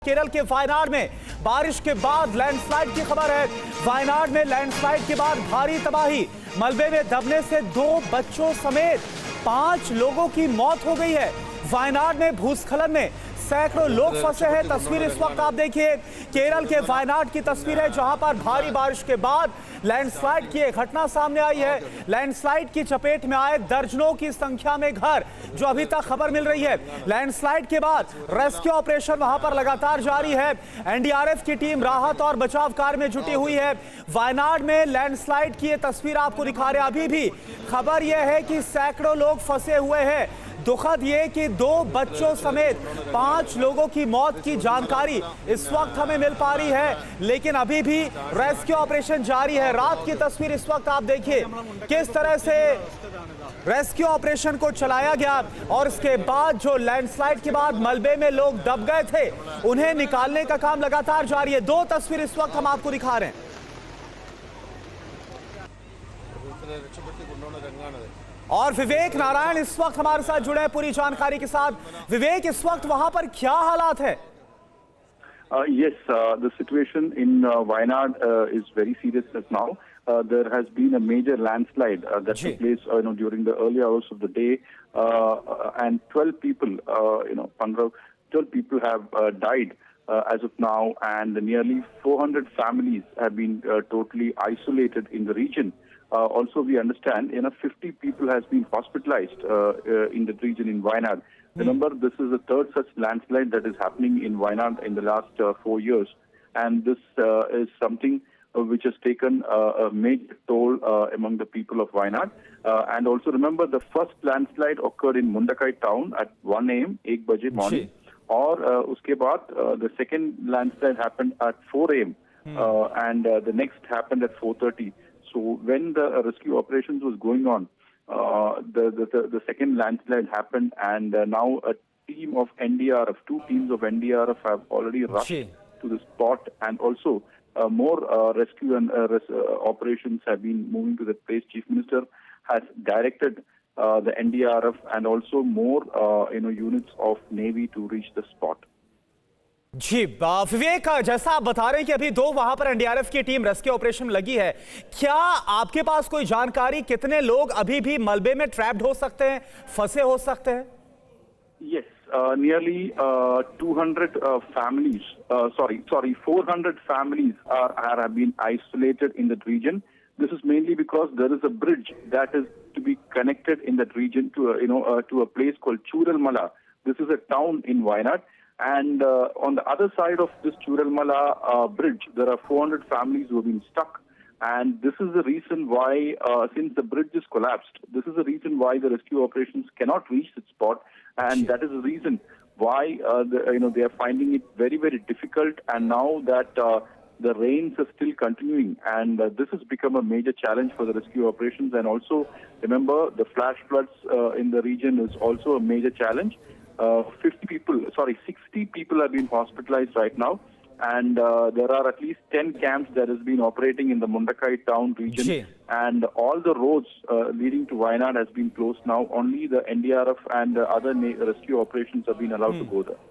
केरल के वायनाड में बारिश के बाद लैंडस्लाइड की खबर है। वायनाड में लैंडस्लाइड के बाद भारी तबाही, मलबे में दबने से 2 बच्चों समेत 5 लोगों की मौत हो गई है। वायनाड में भूस्खलन में सैकड़ों लोग फंसे हैं। तस्वीर इस वक्त आप देखिए, केरल के वायनाड की तस्वीर है जहां पर भारी बारिश के बाद लैंडस्लाइड की एक घटना सामने आई है। लैंडस्लाइड की चपेट में आए दर्जनों की संख्या में घर, जो अभी तक खबर मिल रही है। लैंडस्लाइड के बाद रेस्क्यू ऑपरेशन वहां पर लगातार जारी है। एनडीआरएफ की टीम राहत और बचाव कार्य में जुटी हुई है। वायनाड में लैंडस्लाइड की ये तस्वीर आपको दिखा रहे हैं। अभी भी खबर यह है कि सैकड़ों लोग फंसे हुए हैं। दुखद ये कि 2 बच्चों समेत 5 लोगों की मौत की जानकारी इस वक्त हमें मिल पा रही है, लेकिन अभी भी रेस्क्यू ऑपरेशन जारी है। रात की तस्वीर इस वक्त आप देखिए किस तरह से रेस्क्यू ऑपरेशन को चलाया गया और इसके बाद जो लैंडस्लाइड के बाद मलबे में लोग दब गए थे उन्हें निकालने का काम लगातार जारी है। 2 तस्वीर इस वक्त हम आपको दिखा रहे हैं। और विवेक नारायण इस वक्त हमारे साथ जुड़े हैं पूरी जानकारी के साथ। विवेक, इस वक्त वहां पर क्या हालात है? Yes, the situation in Wayanad is very serious now. There has been a major landslide that took place during the early hours of the day, and 12 people, 12 people have died as of now, and nearly 400 families have been totally isolated in the region. Also, we understand 50 people has been hospitalized in the region in Wayanad. Remember, this is the 3rd such landslide that is happening in Wayanad in the last 4 years, and this is something which has taken a major toll among the people of Wayanad. And also remember, the first landslide occurred in Mundakai town at 1 a.m. 1 baje morning, or uske baad the second landslide happened at 4 a.m. And the next happened at 4:30. So when the rescue operations was going on, the second landslide happened, and now a team of NDRF, 2 teams of NDRF have already rushed to the spot, and also more rescue and operations have been moving to the place. Chief Minister has directed the NDRF and also more units of Navy to reach the spot. जी विवेक, जैसा आप बता रहे हैं कि अभी 2 वहां पर NDRF की टीम रेस्क्यू ऑपरेशन में लगी है, क्या आपके पास कोई जानकारी कितने लोग अभी भी मलबे में ट्रैप्ड हो सकते हैं, फंसे हो सकते हैं? Yes, nearly 200 families, 400 families have been isolated in that region. This is mainly because there is a bridge that is to be connected in that region to to a place called Churalmala. This is a town in Wayanad. And on the other side of this Churalmala bridge, there are 400 families who have been stuck. And this is the reason why, since the bridge is collapsed, this is the reason why the rescue operations cannot reach the spot. And that is the reason why they are finding it very, very difficult. And now that the rains are still continuing, and this has become a major challenge for the rescue operations. And also, remember, the flash floods in the region is also a major challenge. 60 people have been hospitalized right now, and there are at least 10 camps that has been operating in the Mundakai town region, and all the roads leading to Wayanad has been closed now. Only the NDRF and other rescue operations have been allowed to go there.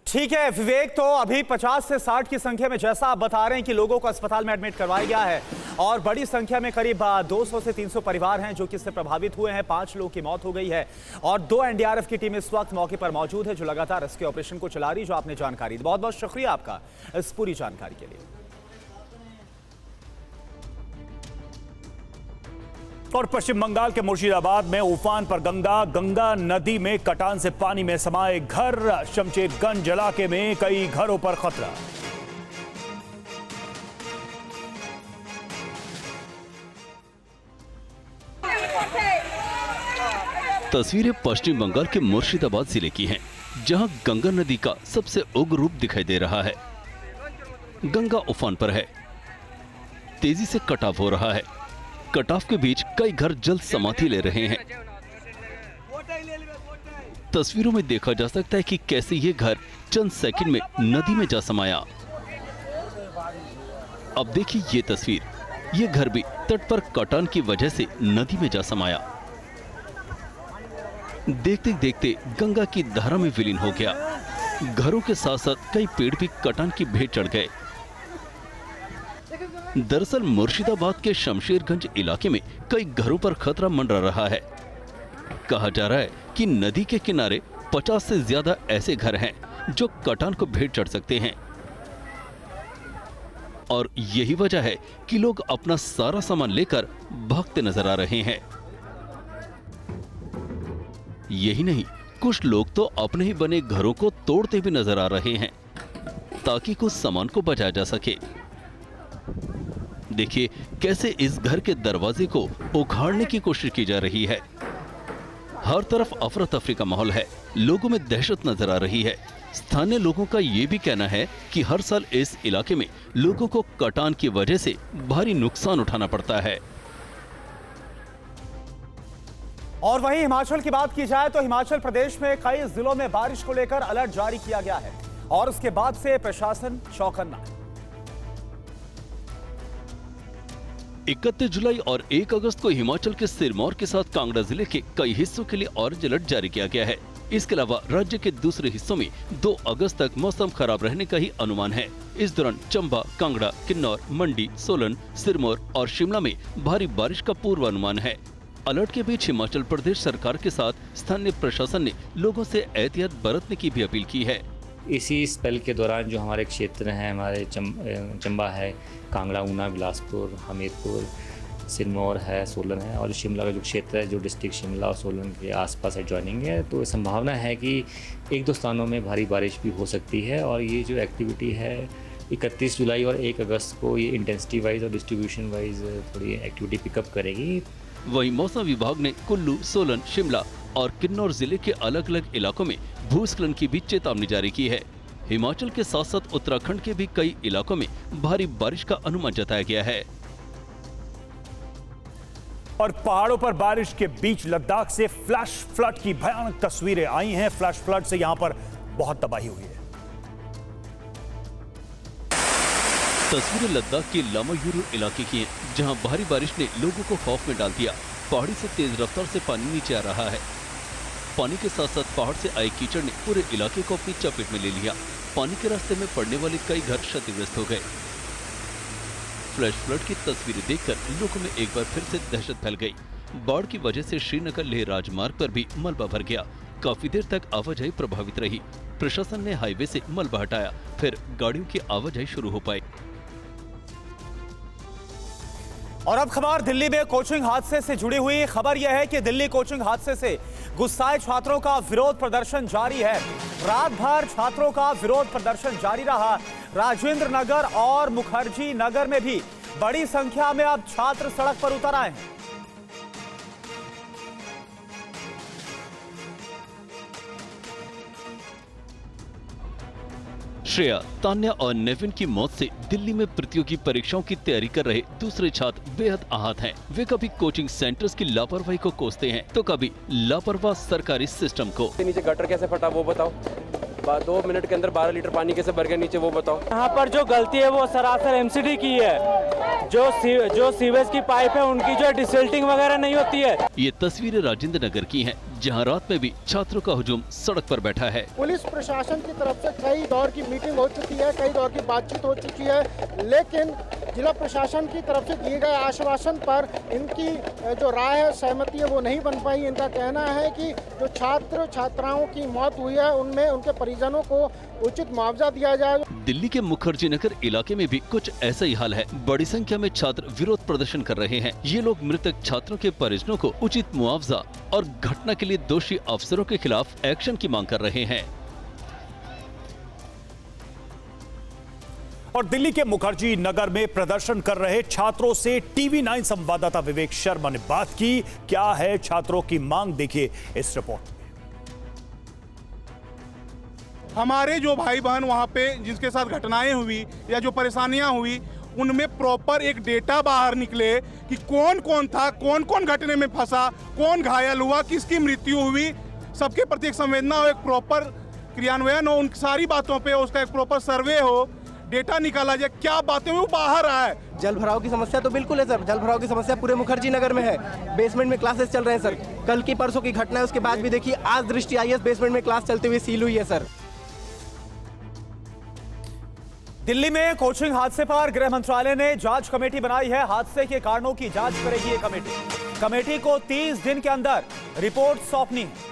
ठीक है विवेक, तो अभी 50 से 60 की संख्या में, जैसा आप बता रहे हैं कि लोगों को अस्पताल में एडमिट करवाया गया है, और बड़ी संख्या में करीब 200 से 300 परिवार हैं जो कि इससे प्रभावित हुए हैं। 5 लोगों की मौत हो गई है, और 2 एनडीआरएफ की टीम इस वक्त मौके पर मौजूद है जो लगातार रेस्क्यू ऑपरेशन को चला रही, जो आपने जानकारी दी। बहुत बहुत शुक्रिया आपका इस पूरी जानकारी के लिए। और पश्चिम बंगाल के मुर्शिदाबाद में उफान पर गंगा नदी में कटान से पानी में समाये घर। शमशेरगंज इलाके में कई घरों पर खतरा। तस्वीरें पश्चिम बंगाल के मुर्शिदाबाद जिले की हैं, जहां गंगा नदी का सबसे उग्र रूप दिखाई दे रहा है। गंगा उफान पर है, तेजी से कटाव हो रहा है। कटाव के बीच कई घर जल समाधि ले रहे हैं। तस्वीरों में देखा जा सकता है कि कैसे ये घर चंद सेकंड में नदी में जा समाया। अब देखिए ये तस्वीर, ये घर भी तट पर कटान की वजह से नदी में जा समाया। देखते देखते गंगा की धारा में विलीन हो गया। घरों के साथ साथ कई पेड़ भी कटान की भेंट चढ़ गए। दरअसल मुर्शिदाबाद के शमशेरगंज इलाके में कई घरों पर खतरा मंडरा रहा है। कहा जा रहा है कि नदी के किनारे 50 से ज्यादा ऐसे घर हैं जो कटान को भेंट चढ़ सकते हैं और यही वजह है कि लोग अपना सारा सामान लेकर भागते नजर आ रहे हैं। यही नहीं, कुछ लोग तो अपने ही बने घरों को तोड़ते भी नजर आ रहे हैं ताकि कुछ सामान को बचाया जा सके। देखिए कैसे इस घर के दरवाजे को उखाड़ने की कोशिश की जा रही है। हर तरफ अफरा तफरी का माहौल है, लोगों में दहशत नजर आ रही है। स्थानीय लोगों का ये भी कहना है कि हर साल इस इलाके में लोगों को कटान की वजह से भारी नुकसान उठाना पड़ता है। और वहीं हिमाचल की बात की जाए तो हिमाचल प्रदेश में कई जिलों में बारिश को लेकर अलर्ट जारी किया गया है और उसके बाद से प्रशासन चौकन्ना है। 31 जुलाई और 1 अगस्त को हिमाचल के सिरमौर के साथ कांगड़ा जिले के कई हिस्सों के लिए ऑरेंज अलर्ट जारी किया गया है। इसके अलावा राज्य के दूसरे हिस्सों में 2 अगस्त तक मौसम खराब रहने का ही अनुमान है। इस दौरान चंबा, कांगड़ा, किन्नौर, मंडी, सोलन, सिरमौर और शिमला में भारी बारिश का पूर्वानुमान है। अलर्ट के बीच हिमाचल प्रदेश सरकार के साथ स्थानीय प्रशासन ने लोगों से एहतियात बरतने की भी अपील की है। इसी स्पेल के दौरान जो हमारे क्षेत्र हैं, हमारे चंबा है, कांगड़ा, ऊना, बिलासपुर, हमीरपुर, सिरमौर है, सोलन है और शिमला का जो क्षेत्र है, जो डिस्ट्रिक्ट शिमला और सोलन के आसपास एडजॉइनिंग है, तो संभावना है कि 1-2 स्थानों में भारी बारिश भी हो सकती है। और ये जो एक्टिविटी है 31 जुलाई और 1 अगस्त को ये इंटेंसिटी वाइज और डिस्ट्रीब्यूशन वाइज थोड़ी एक्टिविटी पिकअप करेगी। वहीं मौसम विभाग ने कुल्लू, सोलन, शिमला और किन्नौर जिले के अलग अलग इलाकों में भूस्खलन की भी चेतावनी जारी की है। हिमाचल के साथ साथ उत्तराखंड के भी कई इलाकों में भारी बारिश का अनुमान जताया गया है। और पहाड़ों पर बारिश के बीच लद्दाख से फ्लैश फ्लड की भयानक तस्वीरें आई हैं। फ्लैश फ्लड से यहां पर बहुत तबाही हुई है। तस्वीरें लद्दाख के लामायुरू इलाके की हैं, जहां भारी बारिश ने लोगों को खौफ में डाल दिया। पहाड़ी से तेज रफ्तार से पानी नीचे आ रहा है। पानी के साथ साथ पहाड़ से आए कीचड़ ने पूरे इलाके को अपनी चपेट में ले लिया। पानी के रास्ते में पड़ने वाले कई घर क्षतिग्रस्त हो गए। फ्लैश फ्लड की तस्वीरें देखकर लोगों में एक बार फिर से दहशत फैल गई। बाढ़ की वजह से श्रीनगर लेह राजमार्ग पर भी मलबा भर गया। काफी देर तक आवाजाही प्रभावित रही। प्रशासन ने हाईवे से मलबा हटाया, फिर गाड़ियों की आवाजाही शुरू हो पाई। और अब खबर दिल्ली में कोचिंग हादसे से जुड़ी हुई। खबर यह है कि दिल्ली कोचिंग हादसे से गुस्साए छात्रों का विरोध प्रदर्शन जारी है। रात भर छात्रों का विरोध प्रदर्शन जारी रहा। राजेंद्र नगर और मुखर्जी नगर में भी बड़ी संख्या में अब छात्र सड़क पर उतर आए हैं। श्रेया, तान्या और नेविन की मौत से दिल्ली में प्रतियोगी परीक्षाओं की तैयारी कर रहे दूसरे छात्र बेहद आहत हैं। वे कभी कोचिंग सेंटर्स की लापरवाही को कोसते हैं तो कभी लापरवाह सरकारी सिस्टम को। नीचे गटर कैसे फटा वो बताओ, 2 मिनट के अंदर 12 लीटर पानी कैसे भर गया नीचे वो बताओ। यहाँ पर जो गलती है वो सरासर एमसीडी की है। जो सीवेज की पाइप है उनकी जो डिसल्टिंग वगैरह नहीं होती है। ये तस्वीरें राजेंद्र नगर की हैं, जहां रात में भी छात्रों का हुजूम सड़क पर बैठा है। पुलिस प्रशासन की तरफ से कई दौर की मीटिंग हो चुकी है, कई दौर की बातचीत हो चुकी है, लेकिन जिला प्रशासन की तरफ से दिए गए आश्वासन पर इनकी जो राय है, सहमति है, वो नहीं बन पाई। इनका कहना है कि जो छात्र छात्राओं की मौत हुई है उनमें उनके परिजनों को उचित मुआवजा दिया जाए। दिल्ली के मुखर्जी नगर इलाके में भी कुछ ऐसा ही हाल है। बड़ी संख्या में छात्र विरोध प्रदर्शन कर रहे हैं। ये लोग मृतक छात्रों के परिजनों को उचित मुआवजा और घटना के लिए दोषी अफसरों के खिलाफ एक्शन की मांग कर रहे हैं। और दिल्ली के मुखर्जी नगर में प्रदर्शन कर रहे छात्रों से TV9 संवाददाता विवेक शर्मा ने बात की। क्या है छात्रों की मांग, देखिए इस रिपोर्ट में। हमारे जो भाई बहन वहाँ पे जिसके साथ घटनाएं हुई या जो परेशानियां हुई, उनमें प्रॉपर एक डेटा बाहर निकले कि कौन कौन था, कौन कौन घटने में फंसा, कौन घायल हुआ, किसकी मृत्यु हुई, सबके प्रति एक संवेदना हो, एक प्रॉपर क्रियान्वयन हो, उन सारी बातों पे उसका एक प्रॉपर सर्वे हो, डेटा निकाला जाए, क्या बातें वो बाहर आए। जल भराव की समस्या तो बिल्कुल है सर। जल भराव की समस्या पूरे मुखर्जी नगर में है। बेसमेंट में क्लासेस चल रहे हैं सर। कल की परसों की घटना है, उसके बाद भी देखिए आज दृष्टि आई है, बेसमेंट में क्लास चलते हुए सील हुई है सर। दिल्ली में कोचिंग हादसे पर गृह मंत्रालय ने जांच कमेटी बनाई है। हादसे के कारणों की जांच करेगी ये कमेटी। कमेटी को 30 दिन के अंदर रिपोर्ट सौंपनी है।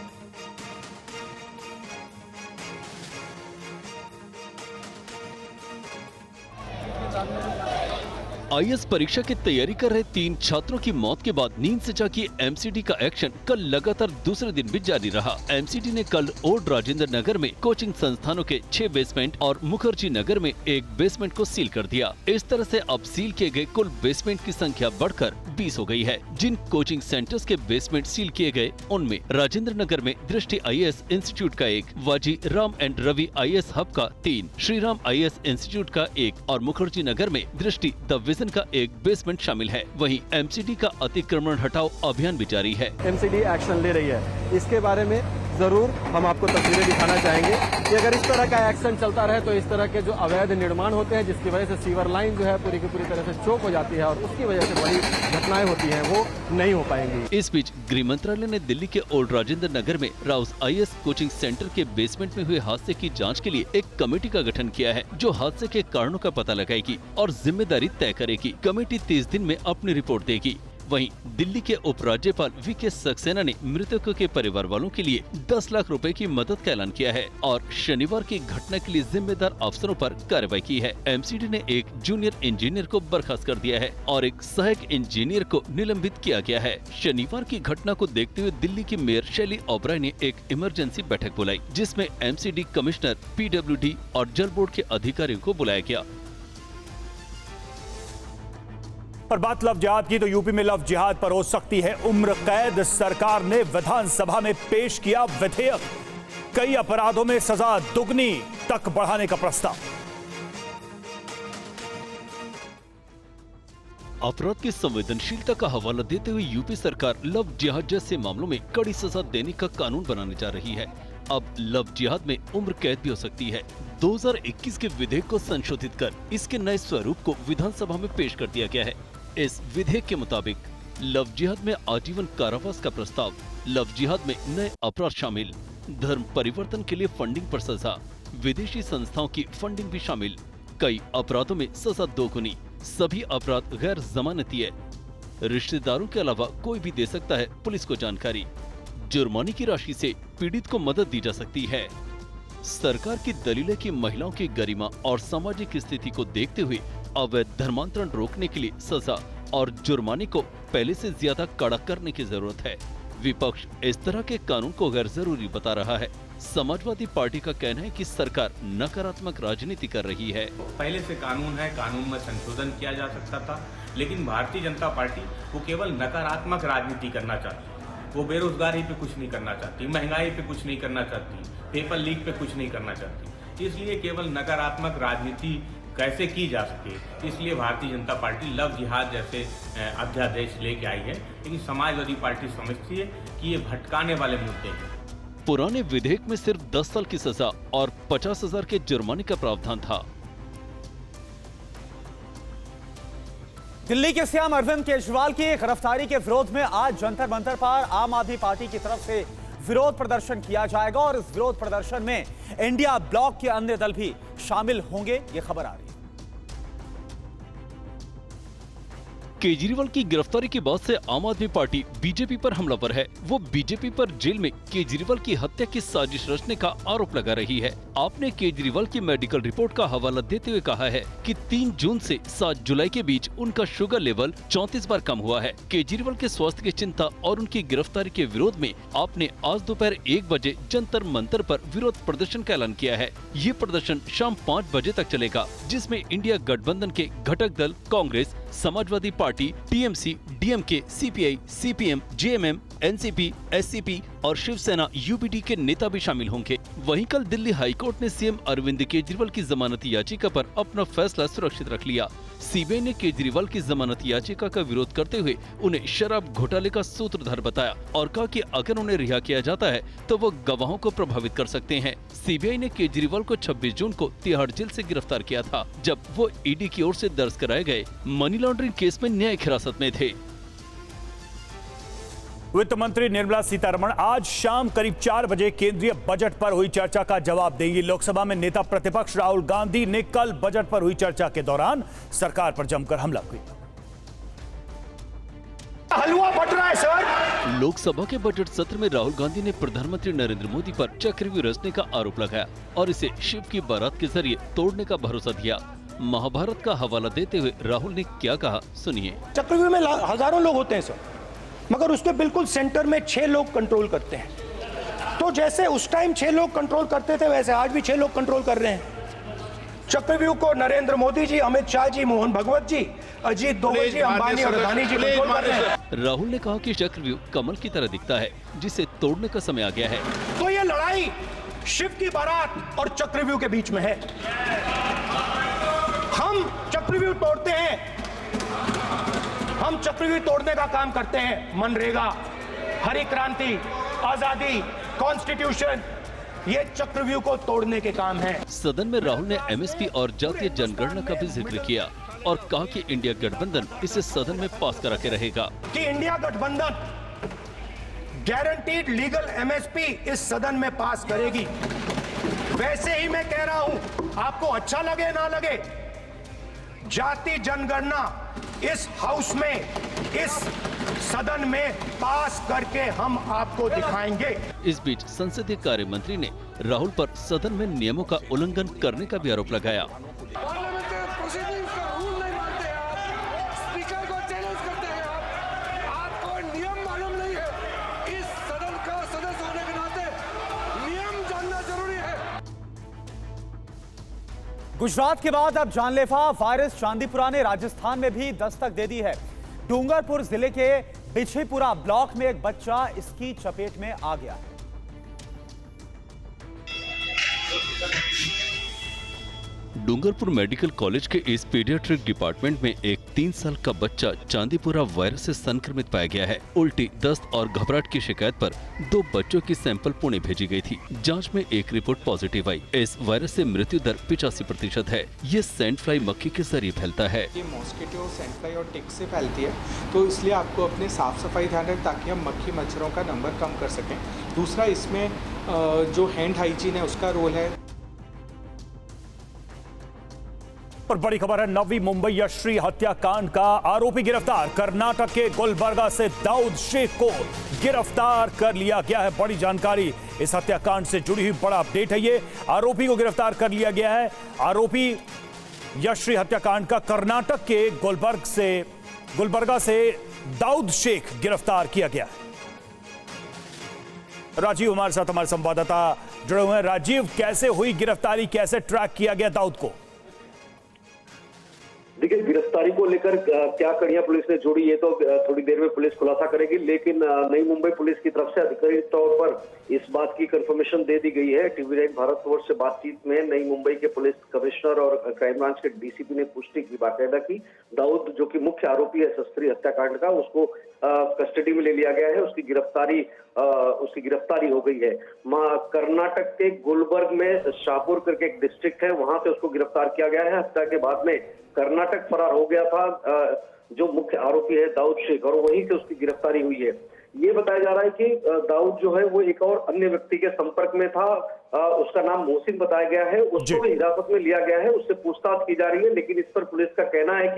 आईएएस परीक्षा की तैयारी कर रहे 3 छात्रों की मौत के बाद नींद से जागी एमसीडी का एक्शन कल लगातार दूसरे दिन भी जारी रहा। एमसीडी ने कल ओल्ड राजेंद्र नगर में कोचिंग संस्थानों के 6 बेसमेंट और मुखर्जी नगर में 1 बेसमेंट को सील कर दिया। इस तरह से अब सील किए गए कुल बेसमेंट की संख्या बढ़कर 20 हो गई है। जिन कोचिंग सेंटर्स के बेसमेंट सील किए गए उनमें राजेंद्र नगर में दृष्टि आईएएस इंस्टीट्यूट का 1, Vajiram and Ravi IAS hub का 3, श्रीराम आईएएस इंस्टीट्यूट का 1 और मुखर्जी नगर में दृष्टि द विजन का 1 बेसमेंट शामिल है। वहीं एमसीडी का अतिक्रमण हटाओ अभियान भी जारी है। एमसीडी एक्शन ले रही है। इसके बारे में जरूर हम आपको तस्वीरें दिखाना चाहेंगे कि अगर इस तरह का एक्शन चलता रहे तो इस तरह के जो अवैध निर्माण होते हैं जिसकी वजह से सीवर लाइन जो है पूरी की पूरी तरह से चौक हो जाती है और उसकी वजह से बड़ी घटनाएं होती हैं वो नहीं हो पाएंगी। इस बीच गृह मंत्रालय ने दिल्ली के ओल्ड राजेंद्र नगर में राउस आईएएस कोचिंग सेंटर के बेसमेंट में हुए हादसे की जांच के लिए एक कमेटी का गठन किया है जो हादसे के कारणों का पता लगाएगी और जिम्मेदारी तय करेगी। कमेटी 30 दिन में अपनी रिपोर्ट देगी। वहीं दिल्ली के उपराज्यपाल वीके सक्सेना ने मृतकों के परिवार वालों के लिए 10 लाख रुपए की मदद का ऐलान किया है और शनिवार की घटना के लिए जिम्मेदार अफसरों पर कार्रवाई की है। एमसीडी ने एक जूनियर इंजीनियर को बर्खास्त कर दिया है और एक सहायक इंजीनियर को निलंबित किया गया है। शनिवार की घटना को देखते हुए दिल्ली की मेयर शैली ओबराय ने एक इमरजेंसी बैठक बुलाई जिसमें एमसीडी कमिश्नर, पीडब्ल्यूडी और जल बोर्ड के अधिकारियों को बुलाया गया। पर बात लव जिहाद की तो यूपी में लव जिहाद पर हो सकती है उम्र कैद। सरकार ने विधानसभा में पेश किया विधेयक, कई अपराधों में सजा दुगनी तक बढ़ाने का प्रस्ताव। अपराध की संवेदनशीलता का हवाला देते हुए यूपी सरकार लव जिहाद जैसे मामलों में कड़ी सजा देने का कानून बनाने जा रही है। अब लव जिहाद में उम्र कैद भी हो सकती है। 2021 के विधेयक को संशोधित कर इसके नए स्वरूप को विधानसभा में पेश कर दिया गया है। इस विधेयक के मुताबिक लव जिहाद में आजीवन कारावास का प्रस्ताव, लव जिहाद में नए अपराध शामिल, धर्म परिवर्तन के लिए फंडिंग पर सजा, विदेशी संस्थाओं की फंडिंग भी शामिल, कई अपराधों में सजा दोगुनी, सभी अपराध गैर जमानती है, रिश्तेदारों के अलावा कोई भी दे सकता है पुलिस को जानकारी, जुर्माने की राशि से पीड़ित को मदद दी जा सकती है। सरकार की दलील है कि महिलाओं की गरिमा और सामाजिक स्थिति को देखते हुए अवैध धर्मांतरण रोकने के लिए सजा और जुर्माने को पहले से ज्यादा कड़ा करने की जरूरत है। विपक्ष इस तरह के कानून को गैर जरूरी बता रहा है। समाजवादी पार्टी का कहना है कि सरकार नकारात्मक राजनीति कर रही है। पहले से कानून है, कानून में संशोधन किया जा सकता था, लेकिन भारतीय जनता पार्टी वो केवल नकारात्मक राजनीति करना चाहती है। वो बेरोजगारी पे कुछ नहीं करना चाहती, महंगाई पे कुछ नहीं करना चाहती, पेपर लीक पे कुछ नहीं करना चाहती। इसलिए केवल नकारात्मक राजनीति कैसे की जा सके, इसलिए भारतीय जनता पार्टी लव जिहाद जैसे अध्यादेश लेके आई है। लेकिन समाजवादी पार्टी समझती है कि ये भटकाने वाले मुद्दे हैं। पुराने विधेयक में सिर्फ 10 साल की सजा और 50,000 के जुर्माने का प्रावधान था। दिल्ली के सीएम अरविंद केजरीवाल की गिरफ्तारी के विरोध में आज जंतर मंतर पर आम आदमी पार्टी की तरफ से विरोध प्रदर्शन किया जाएगा और इस विरोध प्रदर्शन में इंडिया ब्लॉक के अन्य दल भी शामिल होंगे, ये खबर आ रही है। केजरीवाल की गिरफ्तारी के बाद से आम आदमी पार्टी बीजेपी पर हमलावर है। वो बीजेपी पर जेल में केजरीवाल की हत्या की साजिश रचने का आरोप लगा रही है। आपने केजरीवाल की मेडिकल रिपोर्ट का हवाला देते हुए कहा है कि 3 जून से 7 जुलाई के बीच उनका शुगर लेवल 34 बार कम हुआ है। केजरीवाल के स्वास्थ्य की चिंता और उनकी गिरफ्तारी के विरोध में आपने आज दोपहर 1 बजे जंतर मंतर पर विरोध प्रदर्शन का ऐलान किया है। ये प्रदर्शन शाम 5 बजे तक चलेगा, जिसमें इंडिया गठबंधन के घटक दल Congress, Samajwadi party, TMC, DMK, CPI, CPM, JMM, NCP, SCP और शिवसेना यूपीडी के नेता भी शामिल होंगे। वहीं कल दिल्ली हाईकोर्ट ने सीएम अरविंद केजरीवाल की जमानत याचिका पर अपना फैसला सुरक्षित रख लिया। सीबीआई ने केजरीवाल की जमानत याचिका का विरोध करते हुए उन्हें शराब घोटाले का सूत्रधार बताया और कहा कि अगर उन्हें रिहा किया जाता है तो वो गवाहों को प्रभावित कर सकते हैं। सीबीआई ने केजरीवाल को 26 जून को तिहाड़ जेल से गिरफ्तार किया था, जब वो ईडी की ओर से दर्ज कराए गए मनी लॉन्ड्रिंग केस में न्यायिक हिरासत में थे। वित्त मंत्री निर्मला सीतारमण आज शाम करीब 4 बजे केंद्रीय बजट पर हुई चर्चा का जवाब देंगी। लोकसभा में नेता प्रतिपक्ष राहुल गांधी ने कल बजट पर हुई चर्चा के दौरान सरकार पर जमकर हमला किया। हलवा बट रहा है सर। लोकसभा के बजट सत्र में राहुल गांधी ने प्रधानमंत्री नरेंद्र मोदी पर चक्रव्यूह रचने का आरोप लगाया और इसे शिव की बारात के जरिए तोड़ने का भरोसा दिया। महाभारत का हवाला देते हुए राहुल ने क्या कहा, सुनिए। चक्रव्यूह में हजारों लोग होते हैं सर, मगर उसके बिल्कुल सेंटर में 6 लोग कंट्रोल करते हैं। तो जैसे उस टाइम 6 लोग कंट्रोल करते थे, वैसे आज भी 6 लोग कंट्रोल कर रहे हैं। चक्रव्यूह को नरेंद्र मोदी जी, अमित शाह जी, मोहन भगवत जी, अजीत डोभाल जी, अंबानी और अदानी जी कंट्रोल कर रहे हैं। राहुल ने कहा कि चक्रव्यूह कमल की तरह दिखता है, जिसे तोड़ने का समय आ गया है। तो ये लड़ाई शिव की बारात और चक्रव्यूह के बीच में है। हम चक्रव्यूह तोड़ते हैं, हम चक्रव्यूह तोड़ने का काम करते हैं। मनरेगा, हरी क्रांति, आजादी, कॉन्स्टिट्यूशन, ये चक्रव्यूह को तोड़ने के काम है। सदन में राहुल ने एमएसपी और जातीय जनगणना का भी जिक्र किया और कहा कि इंडिया गठबंधन इसे सदन में पास करा के रहेगा। कि इंडिया गठबंधन गारंटीड लीगल एमएसपी इस सदन में पास करेगी। वैसे ही मैं कह रहा हूं, आपको अच्छा लगे ना लगे, जाति जनगणना इस हाउस में, इस सदन में पास करके हम आपको दिखाएंगे। इस बीच संसदीय कार्य मंत्री ने राहुल पर सदन में नियमों का उल्लंघन करने का भी आरोप लगाया। गुजरात के बाद अब जानलेवा वायरस चांदीपुरा ने राजस्थान में भी दस्तक दे दी है। डूंगरपुर जिले के बिछेपुरा ब्लॉक में एक बच्चा इसकी चपेट में आ गया है। डूंगरपुर मेडिकल कॉलेज के इस पीडियाट्रिक डिपार्टमेंट में एक 3 साल का बच्चा चांदीपुरा वायरस से संक्रमित पाया गया है। उल्टी, दस्त और घबराहट की शिकायत पर 2 बच्चों की सैंपल पुणे भेजी गई थी। जांच में एक रिपोर्ट पॉजिटिव आई। इस वायरस से मृत्यु दर 85% है। ये सैंड फ्लाई मक्खी के जरिए फैलता है। ये मॉस्किटो, सैंड फ्लाई और टिक से फैलती है, तो इसलिए आपको अपने साफ सफाई ध्यान रखें ताकि हम मक्खी मच्छरों का नंबर कम कर सकें। दूसरा, इसमें जो हैंड हाइजीन है उसका रोल है। और बड़ी खबर है, नवी मुंबई यश्री हत्याकांड का आरोपी गिरफ्तार। कर्नाटक के गुलबर्गा से दाऊद शेख को गिरफ्तार कर लिया गया है। बड़ी जानकारी इस हत्याकांड से जुड़ी हुई, बड़ा अपडेट है ये। आरोपी को गिरफ्तार कर लिया गया है। आरोपी यश्री हत्याकांड का कर्नाटक के गुलबर्गा से दाऊद शेख गिरफ्तार किया गया है। राजीव हमारे साथ, हमारे संवाददाता जुड़े हुए हैं। राजीव, कैसे हुई गिरफ्तारी, कैसे ट्रैक किया गया दाऊद को? देखिए, गिरफ्तारी को लेकर क्या कड़ियां पुलिस ने जोड़ी, ये तो थोड़ी देर में पुलिस खुलासा करेगी। लेकिन नई मुंबई पुलिस की तरफ से आधिकारिक तौर पर इस बात की कंफर्मेशन दे दी गई है। टीवी9 भारतवर्ष से बातचीत में नई मुंबई के पुलिस कमिश्नर और क्राइम ब्रांच के डीसीपी ने पुष्टि की बाकायदा की। दाऊद, जो कि मुख्य आरोपी है शस्त्री हत्याकांड का, उसको कस्टडी में ले लिया गया है। उसकी गिरफ्तारी हो गई है। कर्नाटक के गुलबर्ग में शाहपुर करके एक डिस्ट्रिक्ट है, वहां से उसको गिरफ्तार किया गया है। हत्या के बाद में कर्नाटक फरार हो गया था जो मुख्य आरोपी है दाऊद शेख, और वहीं से उसकी गिरफ्तारी हुई है। ये बताया जा रहा है कि दाऊद जो है वो एक और अन्य व्यक्ति के संपर्क में था। उसका नाम मोहसिन बताया गया है। उसको भी हिरासत में लिया गया है, उससे पूछताछ की जा रही है। लेकिन इस पर पुलिस का कहना है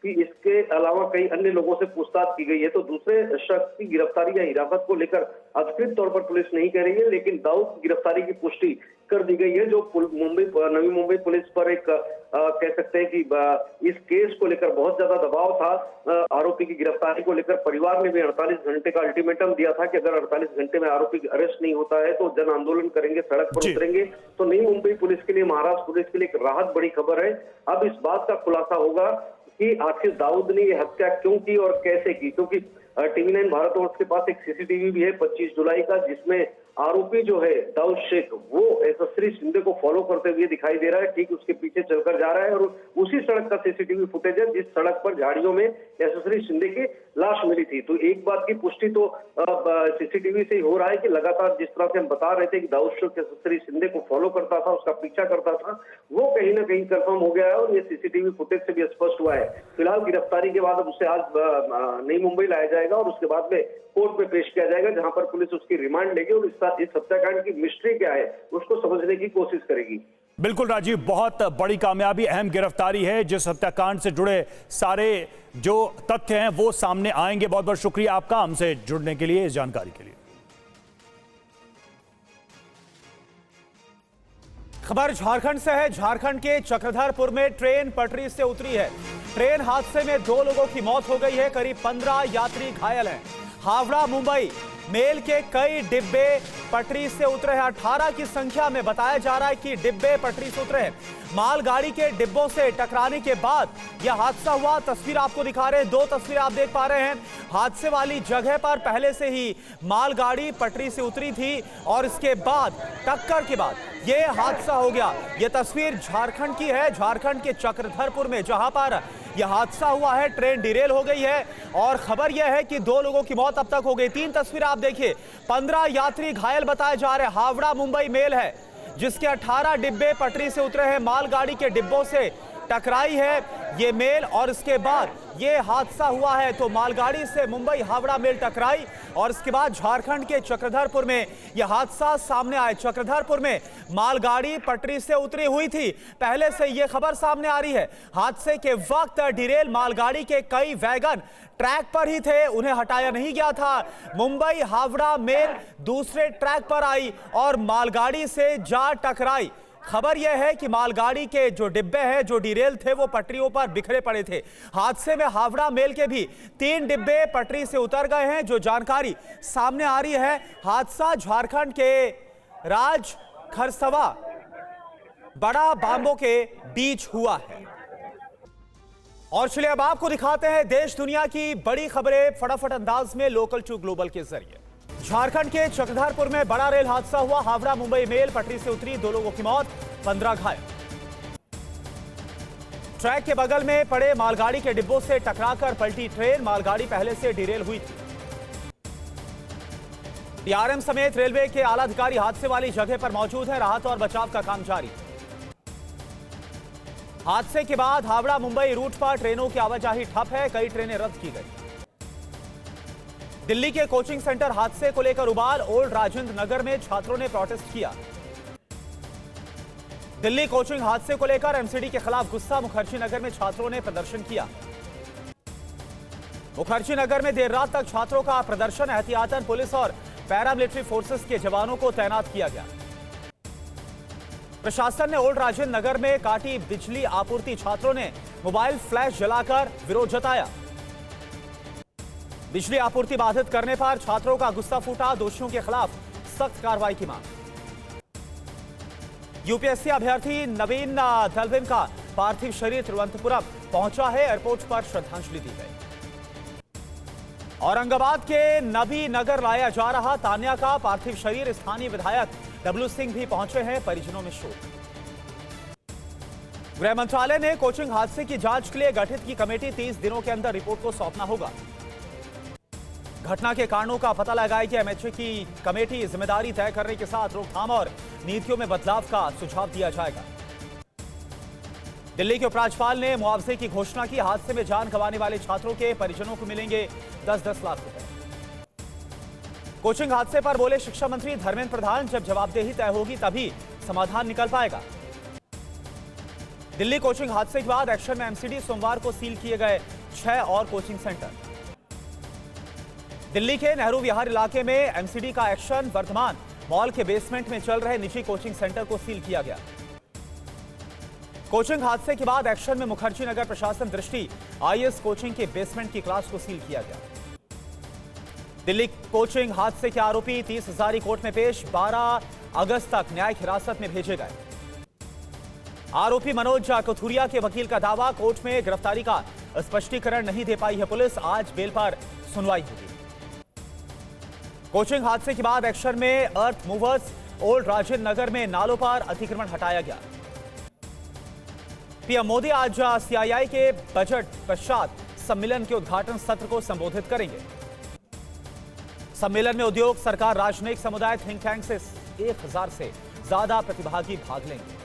कि इसके अलावा कई अन्य लोगों से पूछताछ की गई है। तो दूसरे शख्स की गिरफ्तारी या हिरासत को लेकर अधिकृत तौर पर पुलिस नहीं कह रही है, लेकिन दाऊद की गिरफ्तारी की पुष्टि कर दी गई है, जो नवी मुंबई पुलिस पर एक कह सकते हैं कि इस केस को लेकर बहुत ज्यादा दबाव था। आरोपी की गिरफ्तारी को लेकर परिवार ने भी 48 घंटे का अल्टीमेटम दिया था कि अगर 48 घंटे में आरोपी अरेस्ट नहीं होता है तो जन आंदोलन करेंगे, सड़क पर उतरेंगे। तो नई मुंबई पुलिस के लिए, महाराष्ट्र पुलिस के लिए एक राहत बड़ी खबर है। अब इस बात का खुलासा होगा कि आखिर दाऊद ने ये हत्या क्यों की और कैसे की, क्योंकि टीवी9 भारतवर्ष के पास एक सीसीटीवी भी है 25 जुलाई का, जिसमें आरोपी जो है दाऊद शेख वो यशस्वी शिंदे को फॉलो करते हुए दिखाई दे रहा है। ठीक उसके पीछे चलकर जा रहा है और उसी सड़क का सीसीटीवी फुटेज है जिस सड़क पर झाड़ियों में यशस्वी शिंदे के लाश मिली थी। तो एक बात की पुष्टि तो सीसीटीवी से ही हो रहा है कि लगातार जिस तरह से हम बता रहे थे कि दाऊद श्री शिंदे को फॉलो करता था, उसका पीछा करता था, वो कहीं ना कहीं कंफर्म हो गया है और ये सीसीटीवी फुटेज से भी स्पष्ट हुआ है। फिलहाल गिरफ्तारी के बाद अब उसे आज नई मुंबई लाया जाएगा और उसके बाद में कोर्ट में पेश किया जाएगा, जहां पर पुलिस उसकी रिमांड लेगी और इस हत्याकांड की मिस्ट्री क्या है उसको समझने की कोशिश करेगी। बिल्कुल राजीव, बहुत बड़ी कामयाबी, अहम गिरफ्तारी है। जिस हत्याकांड से जुड़े सारे जो तथ्य हैं वो सामने आएंगे। बहुत बहुत शुक्रिया आपका हमसे जुड़ने के लिए, इस जानकारी के लिए। खबर झारखंड से है। झारखंड के चक्रधरपुर में ट्रेन पटरी से उतरी है। ट्रेन हादसे में 2 लोगों की मौत हो गई है, करीब 15 यात्री घायल हैं। हावड़ा मुंबई मेल के कई डिब्बे पटरी से उतरे हैं। 18 की संख्या में बताया जा रहा है कि डिब्बे पटरी से उतरे हैं। मालगाड़ी के डिब्बों से टकराने के बाद यह हादसा हुआ। तस्वीर आपको दिखा रहे हैं, 2 तस्वीरें आप देख पा रहे हैं। हादसे वाली जगह पर पहले से ही मालगाड़ी पटरी से उतरी थी और इसके बाद टक्कर के बाद यह हादसा हो गया। यह तस्वीर झारखंड की है, झारखंड के चक्रधरपुर में, जहां पर यह हादसा हुआ है। ट्रेन डिरेल हो गई है और खबर यह है कि 2 लोगों की मौत अब तक हो गई। 3 तस्वीर आप देखिए, 15 यात्री घायल बताए जा रहे हैं। हावड़ा मुंबई मेल है जिसके 18 डिब्बे पटरी से उतरे हैं, मालगाड़ी के डिब्बों से टकराई है ये मेल और इसके बाद ये हादसा हुआ है। तो मालगाड़ी से मुंबई हावड़ा मेल टकराई और इसके बाद झारखंड के चक्रधरपुर में यह हादसा सामने आया। चक्रधरपुर में मालगाड़ी पटरी से उतरी हुई थी, पहले से यह खबर सामने आ रही है। हादसे के वक्त डिरेल मालगाड़ी के कई वैगन ट्रैक पर ही थे, उन्हें हटाया नहीं गया था। मुंबई हावड़ा मेल दूसरे ट्रैक पर आई और मालगाड़ी से जा टकराई। खबर यह है कि मालगाड़ी के जो डिब्बे हैं, जो डिरेल थे, वो पटरियों पर बिखरे पड़े थे। हादसे में हावड़ा मेल के भी 3 डिब्बे पटरी से उतर गए हैं, जो जानकारी सामने आ रही है। हादसा झारखंड के राज खरसवा बड़ा बांबो के बीच हुआ है। और चलिए अब आपको दिखाते हैं देश दुनिया की बड़ी खबरें फटाफट अंदाज में लोकल टू ग्लोबल के जरिए। झारखंड के चक्रधरपुर में बड़ा रेल हादसा हुआ। हावड़ा मुंबई मेल पटरी से उतरी, 2 लोगों की मौत, 15 घायल। ट्रैक के बगल में पड़े मालगाड़ी के डिब्बों से टकराकर पलटी ट्रेन। मालगाड़ी पहले से डिरेल हुई थी। डीआरएम समेत रेलवे के आला अधिकारी हादसे वाली जगह पर मौजूद हैं। राहत और बचाव का काम जारी। हादसे के बाद हावड़ा मुंबई रूट पर ट्रेनों की आवाजाही ठप है, कई ट्रेनें रद्द की गई। दिल्ली के कोचिंग सेंटर हादसे को लेकर उबाल। ओल्ड राजेंद्र नगर में छात्रों ने प्रोटेस्ट किया। दिल्ली कोचिंग हादसे को लेकर एमसीडी के खिलाफ गुस्सा। मुखर्जी नगर में छात्रों ने प्रदर्शन किया। मुखर्जी नगर में देर रात तक छात्रों का प्रदर्शन। एहतियातन पुलिस और पैरामिलिट्री फोर्सेस के जवानों को तैनात किया गया। प्रशासन ने ओल्ड राजेंद्र नगर में काटी बिजली आपूर्ति। छात्रों ने मोबाइल फ्लैश जलाकर विरोध जताया। बिजली आपूर्ति बाधित करने पर छात्रों का गुस्सा फूटा। दोषियों के खिलाफ सख्त कार्रवाई की मांग। यूपीएससी अभ्यर्थी नवीन दलविन का पार्थिव शरीर तिरुवनंतपुरम पहुंचा है। एयरपोर्ट पर श्रद्धांजलि दी गई। औरंगाबाद के नबी नगर लाया जा रहा तान्या का पार्थिव शरीर। स्थानीय विधायक डब्लू सिंह भी पहुंचे हैं, परिजनों में शोक। गृह मंत्रालय ने कोचिंग हादसे की जांच के लिए गठित की कमेटी। 30 दिनों के अंदर रिपोर्ट को सौंपना होगा। घटना के कारणों का पता लगाएगी एमएचए की कमेटी। जिम्मेदारी तय करने के साथ रोकथाम और नीतियों में बदलाव का सुझाव दिया जाएगा। दिल्ली के उपराज्यपाल ने मुआवजे की घोषणा की। हादसे में जान गंवाने वाले छात्रों के परिजनों को मिलेंगे 10-10 लाख रुपए। कोचिंग हादसे पर बोले शिक्षा मंत्री धर्मेंद्र प्रधान, जब जवाबदेही तय होगी तभी समाधान निकल पाएगा। दिल्ली कोचिंग हादसे के बाद एक्शन में एमसीडी। सोमवार को सील किए गए 6 और कोचिंग सेंटर। दिल्ली के नेहरू विहार इलाके में एमसीडी का एक्शन। वर्धमान मॉल के बेसमेंट में चल रहे निजी कोचिंग सेंटर को सील किया गया। कोचिंग हादसे के बाद एक्शन में मुखर्जी नगर प्रशासन दृष्टि। आईएएस कोचिंग के बेसमेंट की क्लास को सील किया गया। दिल्ली कोचिंग हादसे के आरोपी 30 हजारी कोर्ट में पेश। 12 अगस्त तक न्यायिक हिरासत में भेजे गए। आरोपी मनोज कथुरिया के वकील का दावा, कोर्ट में गिरफ्तारी का स्पष्टीकरण नहीं दे पाई है पुलिस। आज बेल पर सुनवाई होगी। कोचिंग हादसे के बाद एक्शन में अर्थ मूवर्स। ओल्ड राजेंद्र नगर में नालों पर अतिक्रमण हटाया गया। पीएम मोदी आज सीआईआई के बजट पश्चात सम्मेलन के उद्घाटन सत्र को संबोधित करेंगे। सम्मेलन में उद्योग, सरकार, राजनयिक समुदाय, थिंक टैंक से 1000 से ज्यादा प्रतिभागी भाग लेंगे।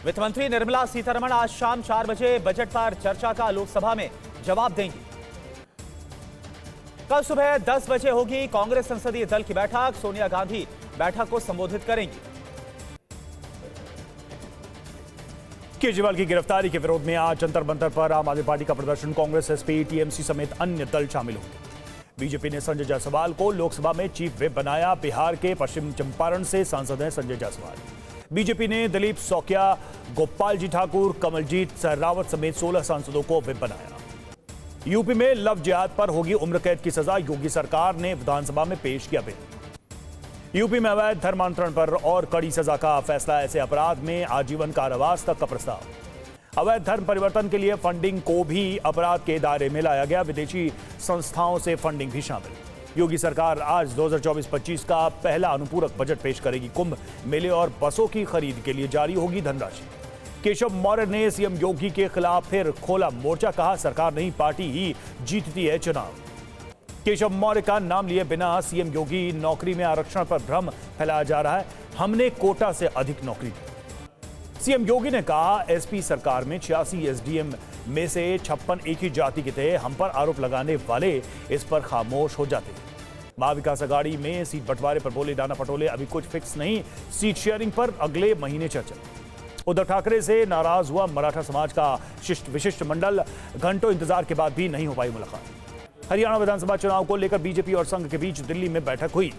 वित्त मंत्री निर्मला सीतारमण आज शाम 4 बजे बजट पर चर्चा का लोकसभा में जवाब देंगी। कल सुबह 10 बजे होगी कांग्रेस संसदीय दल की बैठक। सोनिया गांधी बैठक को संबोधित करेंगी। केजरीवाल की गिरफ्तारी के विरोध में आज जंतर मंतर पर आम आदमी पार्टी का प्रदर्शन। कांग्रेस, एसपी, टीएमसी समेत अन्य दल शामिल होंगे। बीजेपी ने संजय जायसवाल को लोकसभा में चीफ व्हिप बनाया। बिहार के पश्चिम चंपारण से सांसद हैं संजय जायसवाल। बीजेपी ने दिलीप सौकिया, गोपाल जी ठाकुर, कमलजीत सहरावत समेत 16 सांसदों को व्हिप बनाया। यूपी में लव जिहाद पर होगी उम्र कैद की सजा। योगी सरकार ने विधानसभा में पेश किया बिल। यूपी में अवैध धर्मांतरण पर और कड़ी सजा का फैसला। ऐसे अपराध में आजीवन कारावास तक का प्रस्ताव। अवैध धर्म परिवर्तन के लिए फंडिंग को भी अपराध के दायरे में लाया गया। विदेशी संस्थाओं से फंडिंग भी शामिल। योगी सरकार आज 2024-25 का पहला अनुपूरक बजट पेश करेगी। कुंभ मेले और बसों की खरीद के लिए जारी होगी धनराशि। केशव मौर्य ने सीएम योगी के खिलाफ फिर खोला मोर्चा। कहा, सरकार नहीं पार्टी ही जीतती है चुनाव। केशव मौर्य का नाम लिए बिना सीएम योगी नौकरी में आरक्षण पर भ्रम फैलाया जा रहा है। हमने कोटा से अधिक नौकरी दी। सीएम योगी ने कहा, एसपी सरकार में 86 एसडीएम में से 56 एक ही जाति के थे। हम पर आरोप लगाने वाले इस पर खामोश हो जाते हैं। महाविकास अघाड़ी में सीट बंटवारे पर बोले नाना पटोले, अभी कुछ फिक्स नहीं, सीट शेयरिंग पर अगले महीने चर्चा। उद्धव ठाकरे से नाराज हुआ मराठा समाज का विशिष्ट मंडल। घंटों इंतजार के बाद भी नहीं हो पाई मुलाकात। हरियाणा विधानसभा चुनाव को लेकर बीजेपी और संघ के बीच दिल्ली में बैठक हुई।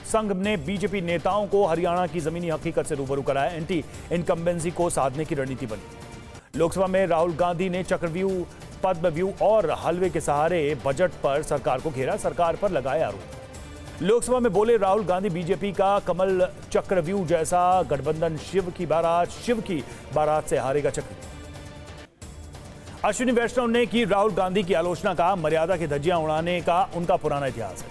संघ ने बीजेपी नेताओं को हरियाणा की जमीनी हकीकत से रूबरू कराया। एंटी इनकम्बेंसी को साधने की रणनीति बनी। लोकसभा में राहुल गांधी ने चक्रव्यूह, पद्मव्यूह और हलवे के सहारे बजट पर सरकार को घेरा। सरकार पर लगाए आरोप। लोकसभा में बोले राहुल गांधी, बीजेपी का कमल चक्रव्यूह जैसा गठबंधन शिव की बारात से हारेगा चक्रव्यूह। अश्विनी वैष्णव ने की राहुल गांधी की आलोचना। का मर्यादा की धज्जियां उड़ाने का उनका पुराना इतिहास है।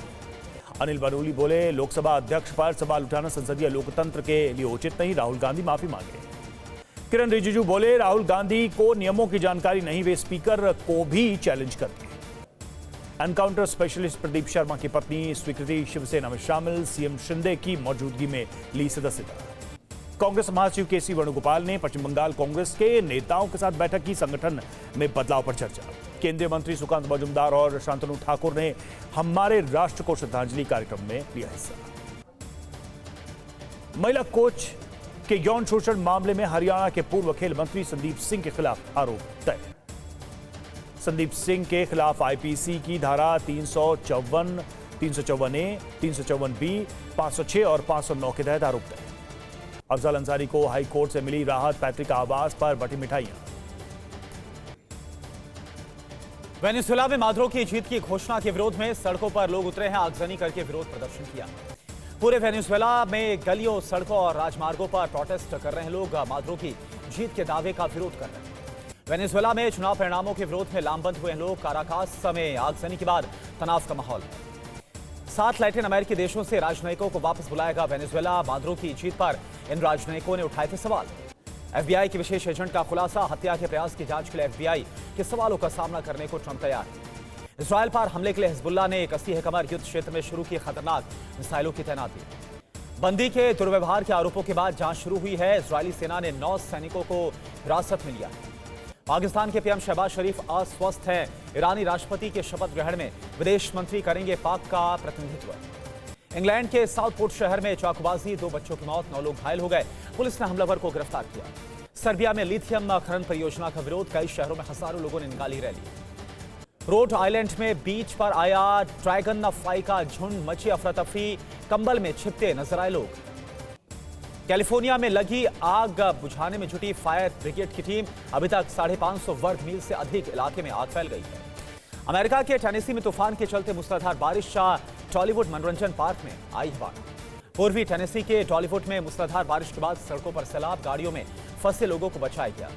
अनिल बलूनी बोले, लोकसभा अध्यक्ष पर सवाल उठाना संसदीय लोकतंत्र के लिए उचित नहीं। राहुल गांधी माफी मांगे। किरण रिजिजू बोले, राहुल गांधी को नियमों की जानकारी नहीं, वे स्पीकर को भी चैलेंज करते हैं। एनकाउंटर स्पेशलिस्ट प्रदीप शर्मा की पत्नी स्वीकृति शिवसेना में शामिल। सीएम शिंदे की मौजूदगी में ली सदस्यता। कांग्रेस महासचिव केसी वेणुगोपाल ने पश्चिम बंगाल कांग्रेस के नेताओं के साथ बैठक की। संगठन में बदलाव पर चर्चा। केंद्रीय मंत्री सुकांत मजूमदार और शांतनु ठाकुर ने हमारे राष्ट्र को श्रद्धांजलि कार्यक्रम में लिया हिस्सा। महिला कोच के यौन शोषण मामले में हरियाणा के पूर्व खेल मंत्री संदीप सिंह के खिलाफ आरोप तय। संदीप सिंह के खिलाफ आईपीसी की धारा 354, 354A, 354B, 506 और 509 के तहत आरोप तय। अफजल अंसारी को हाई कोर्ट से मिली राहत। पैतृक आवास पर बटी मिठाइयां। वेनेजुएला में मादुरो की जीत की घोषणा के विरोध में सड़कों पर लोग उतरे हैं। आगजनी करके विरोध प्रदर्शन किया। पूरे वेनेजुएला में गलियों, सड़कों और राजमार्गों पर प्रोटेस्ट कर रहे हैं लोग। मादुरो की जीत के दावे का विरोध कर रहे हैं। वेनेजुएला में चुनाव परिणामों के विरोध में लामबंद हुए हैं लोग। काराकास में आगजनी के बाद तनाव का माहौल है। 7 लैटिन अमेरिकी देशों से राजनयिकों को वापस बुलाएगा वेनेजुएला। मादुरो की जीत पर इन राजनयिकों ने उठाए थे सवाल। एफबीआई के विशेष एजेंट का खुलासा। हत्या के प्रयास की जांच के लिए एफबीआई के सवालों का सामना करने को ट्रंप तैयार है। इजरायल पर हमले के लिए हिजबुल्लाह ने कसी है कमर। युद्ध क्षेत्र में शुरू की खतरनाक मिसाइलों की तैनाती। बंदी के दुर्व्यवहार के आरोपों के बाद जांच शुरू हुई है। इजरायली सेना ने 9 सैनिकों को हिरासत में लिया है। पाकिस्तान के पीएम शहबाज शरीफ अस्वस्थ हैं। ईरानी राष्ट्रपति के शपथ ग्रहण में विदेश मंत्री करेंगे पाक का प्रतिनिधित्व। इंग्लैंड के साउथपोर्ट शहर में चाकूबाजी, 2 बच्चों की मौत, 9 लोग घायल हो गए। पुलिस ने हमलावर को गिरफ्तार किया। सर्बिया में लिथियम खनन परियोजना का विरोध। कई शहरों में हजारों लोगों ने निकाली रैली। रोड आइलैंड में बीच पर आया ड्रैगन फ्लाई का झुंड। मची अफरा तफरी। कंबल में छिपते नजर आए लोग। कैलिफोर्निया में लगी आग बुझाने में जुटी फायर ब्रिगेड की टीम। अभी तक 550 वर्ग मील से अधिक इलाके में आग फैल गई है। अमेरिका के टेनेसी में तूफान के चलते मूसलाधार बारिश। टॉलीवुड मनोरंजन पार्क में आई बाढ़। पूर्वी टेनेसी के टॉलीवुड में मूसलाधार बारिश के बाद सड़कों पर सैलाब। गाड़ियों में फंसे लोगों को बचाया गया।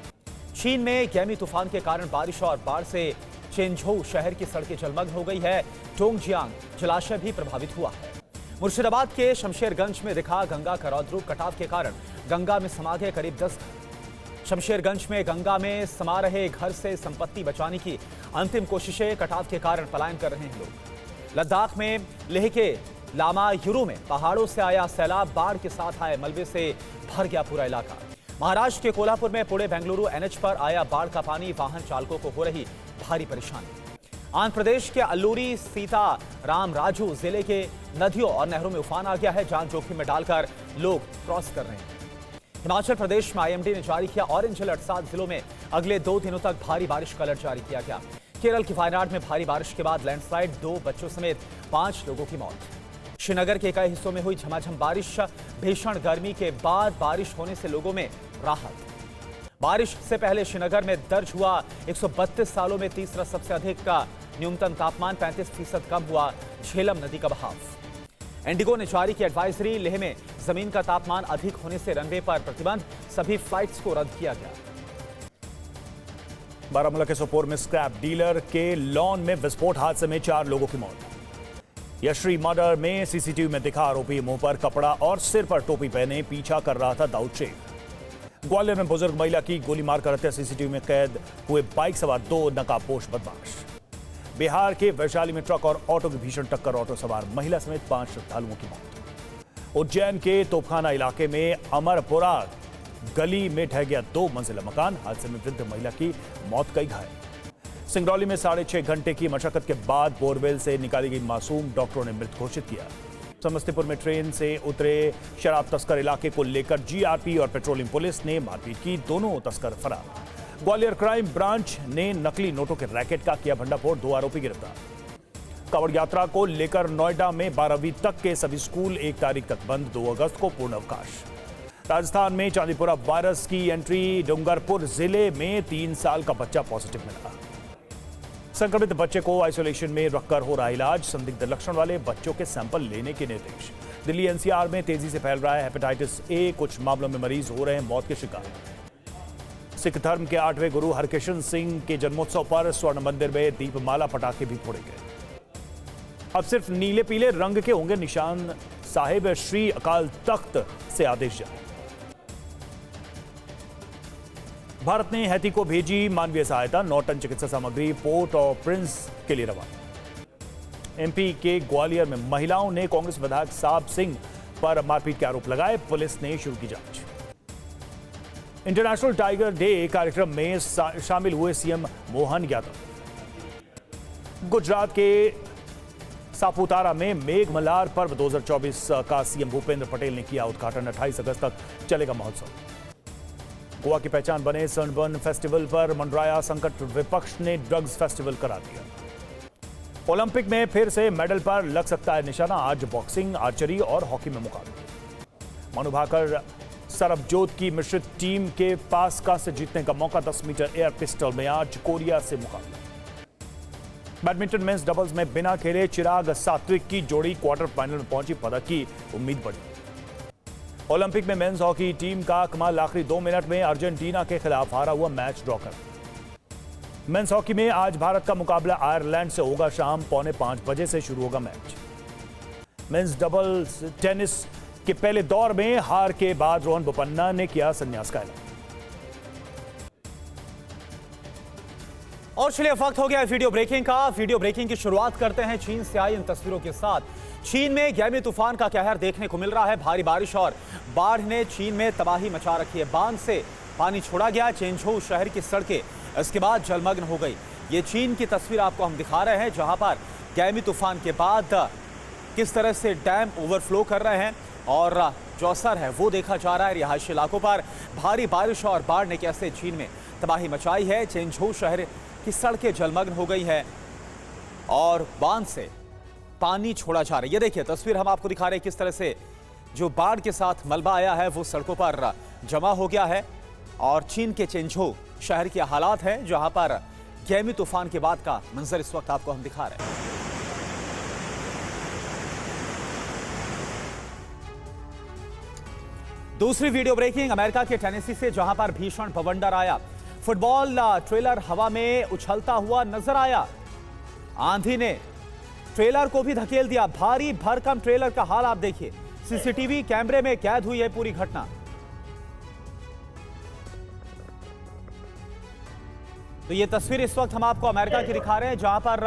चीन में गैमी तूफान के कारण बारिश और बाढ़ से चेंझोउ शहर की सड़कें जलमग्न हो गई है। टोंगजियांग जलाशय भी प्रभावित हुआ है। मुर्शिदाबाद के शमशेरगंज में दिखा गंगा का रौद्र रूप। कटाव के कारण गंगा में समा गए करीब 10 घर। शमशेरगंज में गंगा में समा रहे घर से संपत्ति बचाने की अंतिम कोशिशें, कटाव के कारण पलायन कर रहे हैं लोग। लद्दाख में लेह के लामा युरू में पहाड़ों से आया सैलाब, बाढ़ के साथ आए मलबे से भर गया पूरा इलाका। महाराष्ट्र के कोल्हापुर में पुणे बेंगलुरु एनएच पर आया बाढ़ का पानी, वाहन चालकों को हो रही भारी परेशानी। आंध्र प्रदेश के अल्लूरी सीताराम राजू जिले के नदियों और नहरों में उफान आ गया है, जान जोखिम में डालकर लोग क्रॉस कर रहे हैं। हिमाचल प्रदेश में आईएमडी ने जारी किया ऑरेंज अलर्ट, 7 जिलों में अगले 2 दिनों तक भारी बारिश का अलर्ट जारी किया गया। केरल के वायनाड में भारी बारिश के बाद लैंडस्लाइड, 2 बच्चों समेत 5 लोगों की मौत। श्रीनगर के कई हिस्सों में हुई झमाझम बारिश, भीषण गर्मी के बाद बारिश होने से लोगों में राहत। बारिश से पहले श्रीनगर में दर्ज हुआ 132 सालों में तीसरा सबसे अधिक का न्यूनतम तापमान, 35% कम हुआ झेलम नदी का बहाव। इंडिगो ने जारी की एडवाइजरी, लेह में जमीन का तापमान अधिक होने से रनवे पर प्रतिबंध, सभी फ्लाइट्स को रद्द किया गया। बारामूला के सोपोर में स्क्रैप डीलर के लॉन में विस्फोट हादसे में 4 लोगों की मौत। यश्री मर्डर में सीसीटीवी में दिखा आरोपी मुंह पर कपड़ा और सिर पर टोपी पहने पीछा कर रहा था दाऊद शेख। ग्वालियर में बुजुर्ग महिला की गोली मारकर हत्या, सीसीटीवी में कैद हुए बाइक सवार 2 नकाबपोश बदमाश। बिहार के वैशाली में ट्रक और ऑटो की भीषण टक्कर, ऑटो सवार महिला समेत 5 श्रद्धालुओं की मौत। उज्जैन के तोपखाना इलाके में अमरपुरा गली में ढह गया 2 मंजिला मकान, हादसे में वृद्ध महिला की मौत, कई घायल। सिंगरौली में 6.5 घंटे की मशक्कत के बाद बोरवेल से निकाली गई मासूम, डॉक्टरों ने मृत घोषित किया। समस्तीपुर में ट्रेन से उतरे शराब तस्कर इलाके को लेकर जीआरपी और पेट्रोलिंग पुलिस ने मारपीट की, दोनों तस्कर फरार। ग्वालियर क्राइम ब्रांच ने नकली नोटों के रैकेट का किया भंडाफोड़, 2 आरोपी गिरफ्तार। कांवड़ यात्रा को लेकर नोएडा में 12वीं तक के सभी स्कूल 1 तारीख तक बंद, 2 अगस्त को पूर्ण अवकाश। राजस्थान में चांदीपुरा वायरस की एंट्री, डूंगरपुर जिले में 3 साल का बच्चा पॉजिटिव मिला। संक्रमित बच्चे को आइसोलेशन में रखकर हो रहा इलाज, संदिग्ध लक्षण वाले बच्चों के सैंपल लेने के निर्देश। दिल्ली एनसीआर में तेजी से फैल रहा है हेपेटाइटिस ए, कुछ मामलों में मरीज हो रहे हैं मौत के शिकार। सिख धर्म के 8वें गुरु हरकिशन सिंह के जन्मोत्सव पर स्वर्ण मंदिर में दीपमाला, पटाखे भी फोड़े गए। अब सिर्फ नीले पीले रंग के होंगे निशान, साहिब श्री अकाल तख्त से आदेश जारी। भारत ने हैती को भेजी मानवीय सहायता, 9 टन चिकित्सा सामग्री पोर्ट और प्रिंस के लिए रवाना। एमपी के ग्वालियर में महिलाओं ने कांग्रेस विधायक साहब सिंह पर मारपीट के आरोप लगाए, पुलिस ने शुरू की जांच। इंटरनेशनल टाइगर डे कार्यक्रम में शामिल हुए सीएम मोहन यादव। गुजरात के सापुतारा में मेघमल्हार पर्व 2024 का सीएम भूपेंद्र पटेल ने किया उद्घाटन, 28 अगस्त तक चलेगा महोत्सव। गोवा की पहचान बने सनबर्न फेस्टिवल पर मंडराया संकट, विपक्ष ने ड्रग्स फेस्टिवल करार दिया। ओलंपिक में फिर से मेडल पर लग सकता है निशाना, आज बॉक्सिंग, आर्चरी और हॉकी में मुकाबले। मनु भाकर सरबजोत की मिश्रित टीम के पास कांस्य जीतने का मौका, 10 मीटर एयर पिस्टल में आज कोरिया से मुकाबला। बैडमिंटन मेंस डबल्स में बिना खेले चिराग सात्विक की जोड़ी क्वार्टर फाइनल में पहुंची, पदक की उम्मीद बढ़ी। ओलंपिक में मेंस हॉकी टीम का कमाल, आखिरी 2 मिनट में अर्जेंटीना के खिलाफ हारा हुआ मैच ड्रॉ कर। मेंस हॉकी में आज भारत का मुकाबला आयरलैंड से होगा, शाम 4:45 बजे से शुरू होगा मैच। मेंस डबल्स टेनिस के पहले दौर में हार के बाद रोहन बोपन्ना ने किया संन्यास का ऐलान। और चलिए वक्त हो गया वीडियो ब्रेकिंग का। वीडियो ब्रेकिंग की शुरुआत करते हैं चीन से आई इन तस्वीरों के साथ। चीन में गैमी तूफान का कहर देखने को मिल रहा है। भारी बारिश और बाढ़ ने चीन में तबाही मचा रखी है। बांध से पानी छोड़ा गया, चेंझोउ शहर की सड़कें इसके बाद जलमग्न हो गई। ये चीन की तस्वीर आपको हम दिखा रहे हैं, जहां पर गैमी तूफान के बाद किस तरह से डैम ओवरफ्लो कर रहे हैं और जो असर है वो देखा जा रहा है। रिहायशी इलाकों पर भारी बारिश और बाढ़ ने कैसे चीन में तबाही मचाई है। चेंझोउ शहर की सड़कें जलमग्न हो गई है और बांध से पानी छोड़ा जा रहा है। ये देखिए तस्वीर हम आपको दिखा रहे हैं, किस तरह से जो बाढ़ के साथ मलबा आया है वो सड़कों पर जमा हो गया है। और चीन के चेंझोउ शहर के हालात हैं, जहां पर गैमी तूफान के बाद का मंजर इस वक्त आपको हम दिखा रहे हैं। दूसरी वीडियो ब्रेकिंग अमेरिका के टेनेसी से, जहां पर भीषण बवंडर आया। फुटबॉल ट्रेलर हवा में उछलता हुआ नजर आया। आंधी ने ट्रेलर को भी धकेल दिया। भारी भरकम ट्रेलर का हाल आप देखिए, सीसीटीवी कैमरे में कैद हुई है पूरी घटना। तो ये तस्वीर इस वक्त हम आपको अमेरिका की दिखा रहे हैं, जहां पर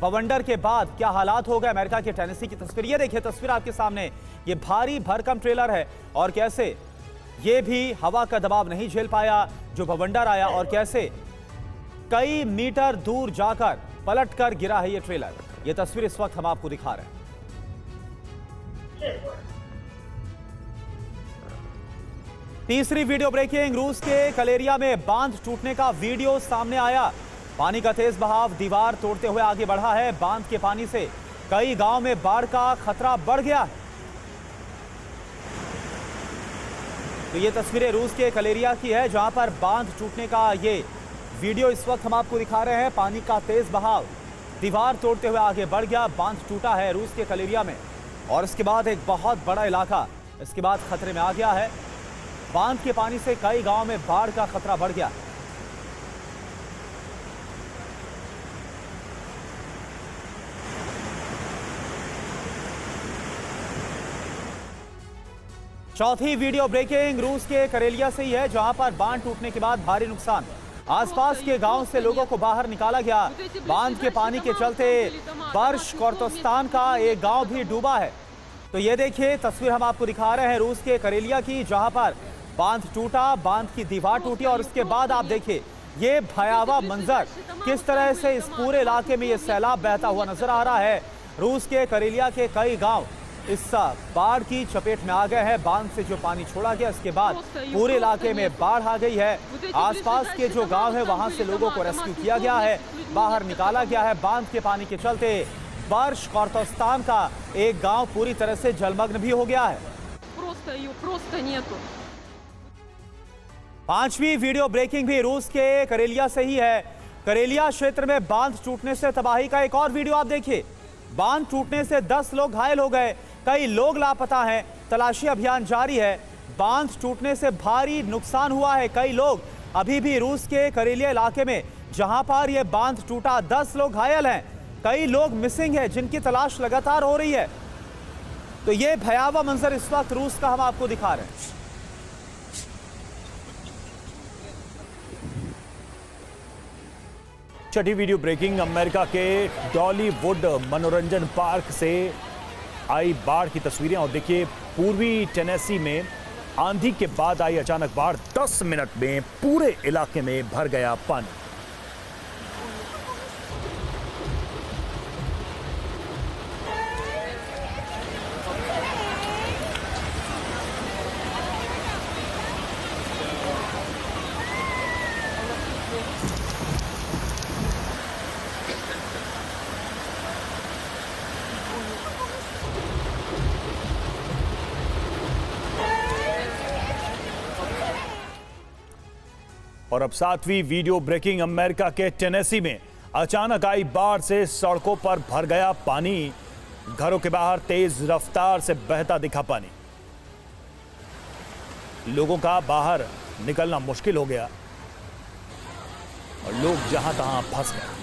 बवंडर के बाद क्या हालात हो गए अमेरिका के टेनेसी की तस्वीर। ये देखिए तस्वीर आपके सामने, ये भारी भरकम ट्रेलर है और कैसे ये भी हवा का दबाव नहीं झेल पाया जो बवंडर आया, और कैसे कई मीटर दूर जाकर पलटकर गिरा है ये ट्रेलर। ये तस्वीर इस वक्त हम आपको दिखा रहे हैं। तीसरी वीडियो ब्रेकिंग, रूस के कलेरिया में बांध टूटने का वीडियो सामने आया। पानी का तेज बहाव दीवार तोड़ते हुए आगे बढ़ा है। बांध के पानी से कई गांव में बाढ़ का खतरा बढ़ गया। तो ये तस्वीरें रूस के कलेरिया की है, जहां पर बांध टूटने का ये वीडियो इस वक्त हम आपको दिखा रहे हैं। पानी का तेज बहाव दीवार तोड़ते हुए आगे बढ़ गया। बांध टूटा है रूस के कलेरिया में और इसके बाद एक बहुत बड़ा इलाका इसके बाद खतरे में आ गया है। बांध के पानी से कई गांव में बाढ़ का खतरा बढ़ गया। चौथी वीडियो ब्रेकिंग रूस के करेलिया से ही है, जहां पर बांध टूटने के बाद भारी नुकसान। आसपास के गांव से लोगों को बाहर निकाला गया। बांध के पानी के चलते बर्श कोर्तोस्तान का एक गांव भी डूबा है। तो ये देखिए तस्वीर हम आपको दिखा रहे हैं रूस के करेलिया की, जहां पर बांध टूटा, बांध की दीवार टूटी और उसके बाद आप देखिए ये भयावह मंजर, किस तरह से इस पूरे इलाके में ये सैलाब बहता हुआ नजर आ रहा है। रूस के करेलिया के कई गांव इस बाढ़ की चपेट में आ गए हैं। बांध से जो पानी छोड़ा गया इसके बाद पूरे इलाके में बाढ़ आ गई है। आसपास के जो गांव है वहां से लोगों को रेस्क्यू किया गया है, बाहर निकाला गया है। बांध के पानी के चलते बर्श कोर्तोस्तान का एक गांव पूरी तरह से जलमग्न भी हो गया है। पांचवी वीडियो ब्रेकिंग भी रूस के करेलिया से ही है। करेलिया क्षेत्र में बांध टूटने से तबाही का एक और वीडियो आप देखिए। बांध टूटने से 10 लोग घायल हो गए, कई लोग लापता हैं, तलाशी अभियान जारी है। बांध टूटने से भारी नुकसान हुआ है, कई लोग अभी भी रूस के करेलिया इलाके में जहां पर यह बांध टूटा 10 लोग घायल हैं, कई लोग मिसिंग हैं जिनकी तलाश लगातार हो रही है। तो यह भयावह मंजर इस वक्त रूस का हम आपको दिखा रहे हैं। छठी वीडियो ब्रेकिंग, अमेरिका के डॉलीवुड मनोरंजन पार्क से आई बाढ़ की तस्वीरें। और देखिए पूर्वी टेनेसी में आंधी के बाद आई अचानक बाढ़, 10 मिनट में पूरे इलाके में भर गया पानी। और अब 7वीं वीडियो ब्रेकिंग, अमेरिका के टेनेसी में अचानक आई बाढ़ से सड़कों पर भर गया पानी। घरों के बाहर तेज रफ्तार से बहता दिखा पानी, लोगों का बाहर निकलना मुश्किल हो गया और लोग जहां तहां फंस गए।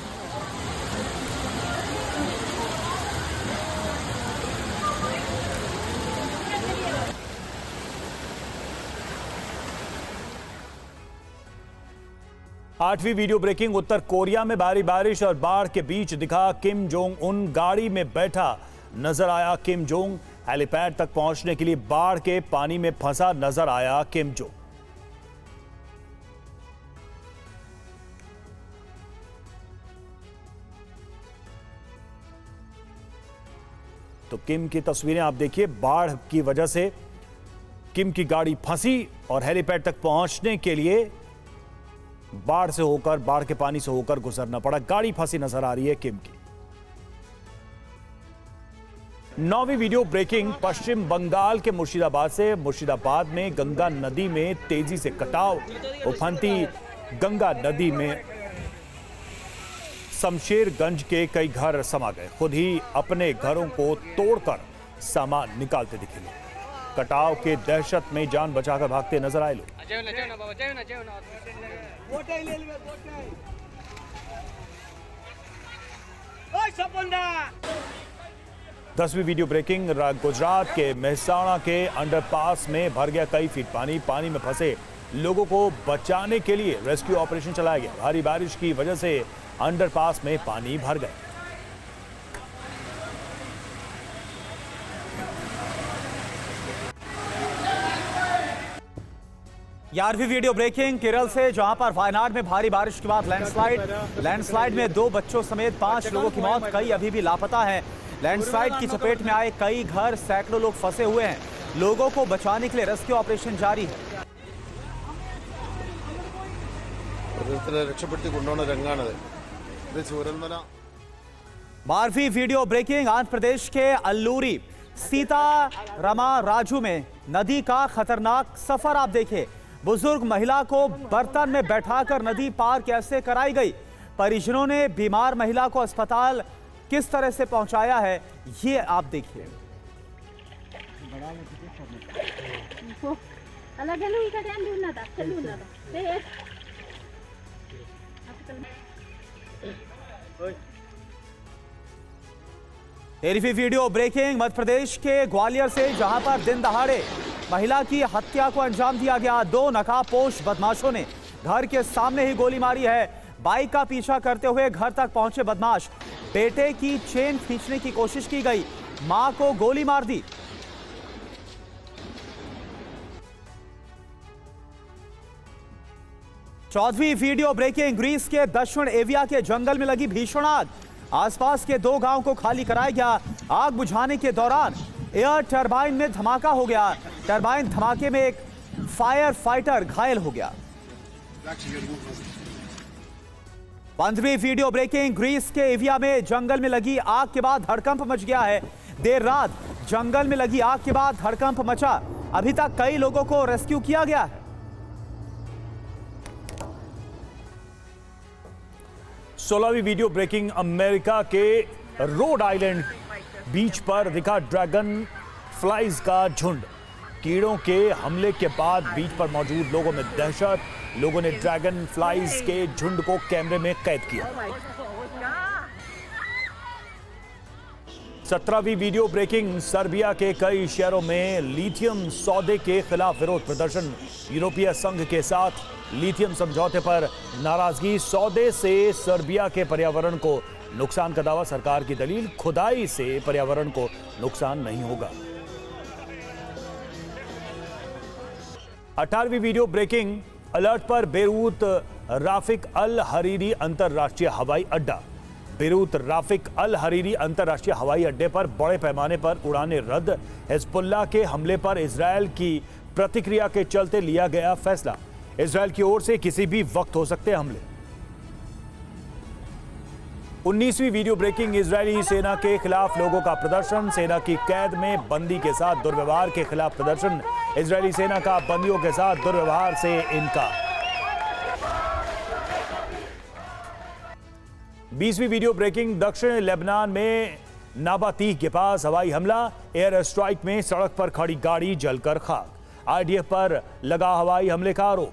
आठवीं वीडियो ब्रेकिंग, उत्तर कोरिया में भारी बारिश और बाढ़ के बीच दिखा किम जोंग उन, गाड़ी में बैठा नजर आया किम जोंग। हेलीपैड तक पहुंचने के लिए बाढ़ के पानी में फंसा नजर आया किम जोंग। तो किम की तस्वीरें आप देखिए, बाढ़ की वजह से किम की गाड़ी फंसी और हेलीपैड तक पहुंचने के लिए बाढ़ से होकर, बाढ़ के पानी से होकर गुजरना पड़ा। गाड़ी फंसी नजर आ रही है किम की। 9वीं वीडियो ब्रेकिंग, पश्चिम बंगाल के मुर्शिदाबाद से। मुर्शिदाबाद में गंगा नदी में तेजी से कटाव, उफनती गंगा नदी में शमशेरगंज के कई घर समा गए। खुद ही अपने घरों को तोड़कर सामान निकालते दिखे लोग। कटाव के दहशत में जान बचाकर भागते नजर आए लोग। 10वीं वीडियो ब्रेकिंग, गुजरात के मेहसाणा के अंडरपास में भर गया कई फीट पानी। पानी में फंसे लोगों को बचाने के लिए रेस्क्यू ऑपरेशन चलाया गया। भारी बारिश की वजह से अंडरपास में पानी भर गए। यारवीं वीडियो ब्रेकिंग केरल से, जहां पर वायनाड में भारी बारिश के बाद लैंडस्लाइड में 2 बच्चों समेत 5 लोगों की मौत, कई अभी भी लापता हैं। लैंडस्लाइड की चपेट में आए कई घर, सैकड़ों लोग फंसे हुए हैं। लोगों को बचाने के लिए रेस्क्यू ऑपरेशन जारी है। बारहवीं वीडियो ब्रेकिंग, आंध्र प्रदेश के अल्लूरी सीतारामा राजू में नदी का खतरनाक सफर आप देखें। बुजुर्ग महिला को बर्तन में बैठाकर नदी पार कैसे कराई गई, परिजनों ने बीमार महिला को अस्पताल किस तरह से पहुंचाया है, ये आप देखिए। तेरहवीं वीडियो ब्रेकिंग, मध्य प्रदेश के ग्वालियर से, जहां पर दिन दहाड़े महिला की हत्या को अंजाम दिया गया। 2 नकाबपोश बदमाशों ने घर के सामने ही गोली मारी है। बाइक का पीछा करते हुए घर तक पहुंचे बदमाश, बेटे की चेन खींचने की कोशिश की गई, मां को गोली मार दी। चौदहवीं वीडियो ब्रेकिंग, ग्रीस के दक्षिण एविया के जंगल में लगी भीषण आग। आसपास के 2 गांव को खाली कराया गया। आग बुझाने के दौरान एयर टरबाइन में धमाका हो गया। टरबाइन धमाके में एक फायर फाइटर घायल हो गया। 15वीं वीडियो ब्रेकिंग, ग्रीस के एविया में जंगल में लगी आग के बाद हड़कंप मच गया है। देर रात जंगल में लगी आग के बाद हड़कंप मचा। अभी तक कई लोगों को रेस्क्यू किया गया है। 16वीं वीडियो ब्रेकिंग, अमेरिका के रोड आइलैंड बीच पर दिखा ड्रैगन फ्लाइज का झुंड। कीड़ों के हमले के बाद बीच पर मौजूद लोगों में दहशत। लोगों ने ड्रैगन फ्लाइज के झुंड को कैमरे में कैद किया। 17वीं वीडियो ब्रेकिंग, सर्बिया के कई शहरों में लिथियम सौदे के खिलाफ विरोध प्रदर्शन। यूरोपीय संघ के साथ लिथियम समझौते पर नाराजगी। सौदे से सर्बिया के पर्यावरण को नुकसान का दावा। सरकार की दलील, खुदाई से पर्यावरण को नुकसान नहीं होगा। 18वीं वीडियो ब्रेकिंग, अलर्ट पर बेरूत राफिक अल हरीरी अंतरराष्ट्रीय हवाई अड्डा। बेरूत राफिक अल हरीरी अंतरराष्ट्रीय हवाई अड्डे पर बड़े पैमाने पर उड़ानें रद्द। हिजबुल्लाह के हमले पर इजरायल की प्रतिक्रिया के चलते लिया गया फैसला। इजरायल की ओर से किसी भी वक्त हो सकते हमले। 19वीं वीडियो ब्रेकिंग, इजरायली सेना के खिलाफ लोगों का प्रदर्शन। सेना की कैद में बंदी के साथ दुर्व्यवहार के खिलाफ प्रदर्शन। इजरायली सेना का बंदियों के साथ दुर्व्यवहार से इनकार। 20वीं वीडियो ब्रेकिंग, दक्षिण लेबनान में नाबातीह के पास हवाई हमला। एयर स्ट्राइक में सड़क पर खड़ी गाड़ी जलकर खाक। आईडीएफ पर लगा हवाई हमले का आरोप।